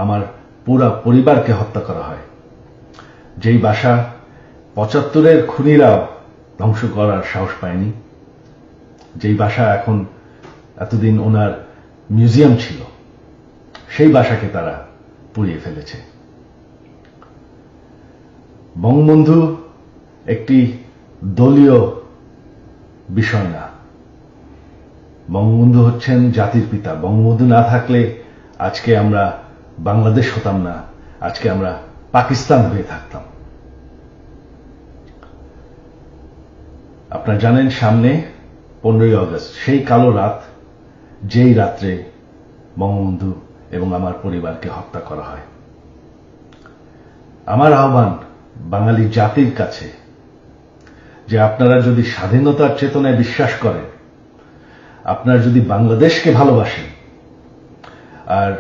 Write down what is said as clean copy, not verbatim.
আমার পুরা পরিবারকে হত্যা করা হয়, যেই বাসা ৭৫-এর খুনিরা ধ্বংস করার সাহস পায়নি, যেই বাসা এখন এতদিন ওনার মিউজিয়াম ছিল, সেই বাসাকে তারা পুড়িয়ে ফেলেছে। বঙ্গবন্ধু একটি দলীয় বিষয় না, বঙ্গবন্ধু হচ্ছেন জাতির পিতা। বঙ্গবন্ধু না থাকলে আজকে আমরা বাংলাদেশ হতাম না, আজকে আমরা পাকিস্তান হয়ে থাকতাম। আপনারা জানেন সামনে 15ই আগস্ট, সেই কালো রাত, যেই রাত্রে বঙ্গবন্ধু এবং আমার পরিবারকে হত্যা করা হয়। আমার আহ্বান বাঙালি জাতির কাছে যে আপনারা যদি স্বাধীনতার চেতনায় বিশ্বাস করেন, আপনারা যদি বাংলাদেশকে ভালোবাসেন, আর